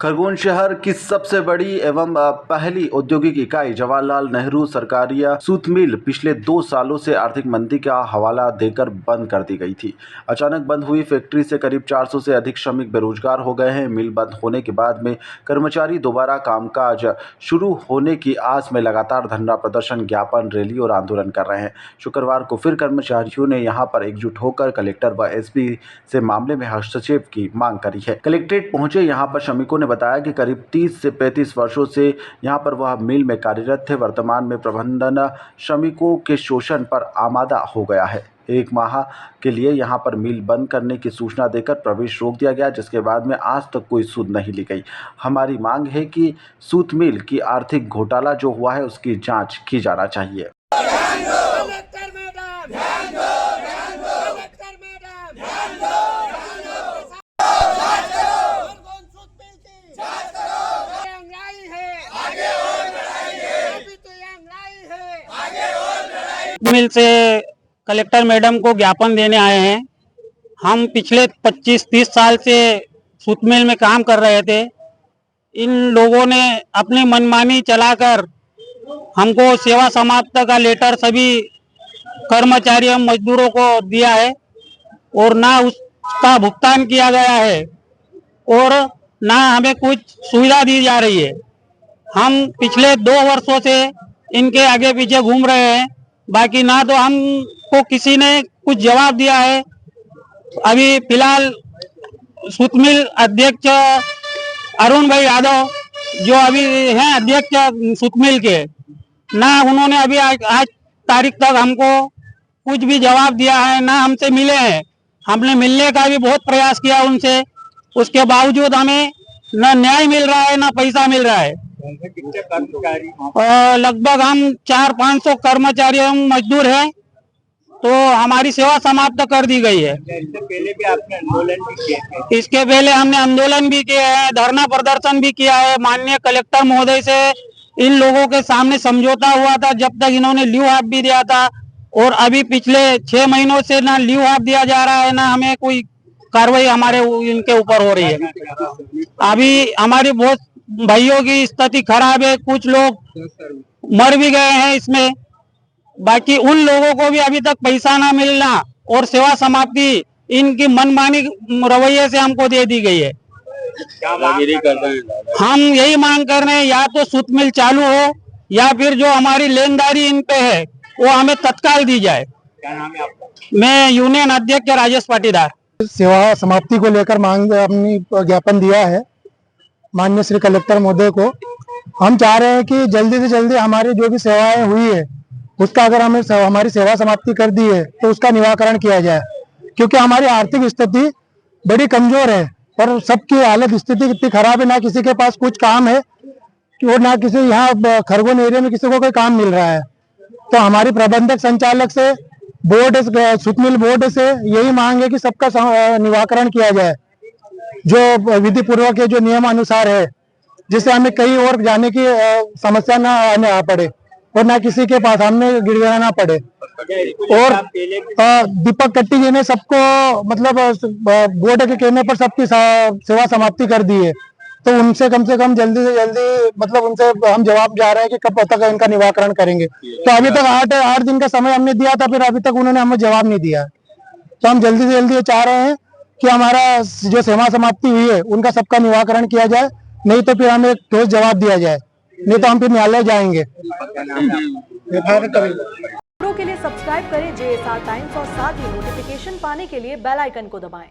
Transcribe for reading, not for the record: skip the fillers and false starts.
खरगोन शहर की सबसे बड़ी एवं पहली औद्योगिक इकाई जवाहरलाल नेहरू सरकारिया सूत मिल पिछले 2 सालों से आर्थिक मंदी का हवाला देकर बंद कर दी गई थी। अचानक बंद हुई फैक्ट्री से करीब 400 से अधिक श्रमिक बेरोजगार हो गए हैं। मिल बंद होने के बाद में कर्मचारी दोबारा कामकाज शुरू होने की आस में लगातार धरना प्रदर्शन, ज्ञापन, रैली और आंदोलन कर रहे हैं। शुक्रवार को फिर कर्मचारियों ने यहां पर एकजुट होकर कलेक्टर व एसपी से मामले में हस्तक्षेप की मांग करी है। कलेक्ट्रेट पहुंचे यहां पर श्रमिकों ने बताया कि करीब 30 से 35 वर्षों से यहां पर वह मिल में कार्यरत थे। वर्तमान में प्रबंधन श्रमिकों के शोषण पर आमादा हो गया है। 1 माह के लिए यहां पर मिल बंद करने की सूचना देकर प्रवेश रोक दिया गया, जिसके बाद में आज तक कोई सुध नहीं ली गई। हमारी मांग है कि सूत मिल की आर्थिक घोटाला जो हुआ है उसकी जांच की जाना चाहिए। मिल से कलेक्टर मैडम को ज्ञापन देने आए हैं। हम पिछले 25-30 साल से सूत मिल में काम कर रहे थे। इन लोगों ने अपनी मनमानी चलाकर हमको सेवा समाप्त का लेटर सभी कर्मचारियों मजदूरों को दिया है और ना उसका भुगतान किया गया है और ना हमें कुछ सुविधा दी जा रही है। हम पिछले 2 वर्षों से इनके आगे पीछे घूम रहे हैं, बाकी ना तो हमको किसी ने कुछ जवाब दिया है। अभी फिलहाल सूत मिल अध्यक्ष अरुण भाई यादव जो अभी हैं अध्यक्ष सूत मिल के, ना उन्होंने अभी आज तारीख तक हमको कुछ भी जवाब दिया है, ना हमसे मिले हैं। हमने मिलने का भी बहुत प्रयास किया उनसे, उसके बावजूद हमें न न्याय मिल रहा है, ना पैसा मिल रहा है। कितने कर्मचारी? लगभग हम 400-500 कर्मचारी हम मजदूर हैं, तो हमारी सेवा समाप्त कर दी गई है। इससे पहले भी आपने आंदोलन भी किए थे? इसके पहले हमने आंदोलन भी किया है, धरना प्रदर्शन भी किया है। माननीय कलेक्टर महोदय से इन लोगों के सामने समझौता हुआ था, जब तक इन्होंने लीव हाफ भी दिया था, और अभी पिछले 6 महीनों से ना लीव हाफ दिया जा रहा है, ना हमें कोई कार्रवाई हमारे इनके ऊपर हो रही है। अभी हमारी बहुत भाइयों की स्थिति खराब है, कुछ लोग मर भी गए हैं इसमें। बाकी उन लोगों को भी अभी तक पैसा ना मिलना और सेवा समाप्ति इनकी मनमानी रवैये से हमको दे दी गई है। हम यही मांग कर रहे हैं, या तो सूत मिल चालू हो या फिर जो हमारी लेनदारी इन पे है वो हमें तत्काल दी जाए। क्या नाम है आपका? मैं यूनियन अध्यक्ष राजेश पाटीदार। सेवा समाप्ति को लेकर मांग अपनी ज्ञापन दिया है माननीय श्री कलेक्टर महोदय को। हम चाह रहे हैं कि जल्दी से जल्दी हमारी जो भी सेवाएं हुई है उसका अगर हमें हमारी सेवा समाप्ति कर दी है तो उसका निराकरण किया जाए, क्योंकि हमारी आर्थिक स्थिति बड़ी कमजोर है और सबकी हालत स्थिति इतनी खराब है, ना किसी के पास कुछ काम है और ना किसी यहाँ खरगोन एरिया में किसी को कोई काम मिल रहा है। तो हमारी प्रबंधक संचालक से बोर्ड सूत मिल बोर्ड से यही मांग है कि सबका निराकरण किया जाए जो विधि पूर्वक है, जो नियम अनुसार है, जिससे हमें कहीं और जाने की समस्या ना आने आ पड़े और ना किसी के पास हमने गिड़गिड़ाना पड़े। और दीपक कट्टी जी ने सबको मतलब बोर्ड के कहने पर सबकी सेवा समाप्ति कर दी है, तो उनसे कम से कम जल्दी से जल्दी मतलब उनसे हम जवाब जा रहे हैं कि कब तक इनका निराकरण करेंगे। तो अभी तक 8 दिन का समय हमने दिया था, फिर अभी तक उन्होंने हमें जवाब नहीं दिया। तो हम जल्दी से जल्दी ये चाह रहे हैं कि हमारा जो सेवा समाप्ति हुई है उनका सबका निराकरण किया जाए, नहीं तो फिर हमें ठोस जवाब दिया जाए, नहीं तो हम फिर न्यायालय जाएंगे। के लिए सब्सक्राइब करें JSR टाइम्स और साथ ही नोटिफिकेशन पाने के लिए बेल आइकन को दबाएं।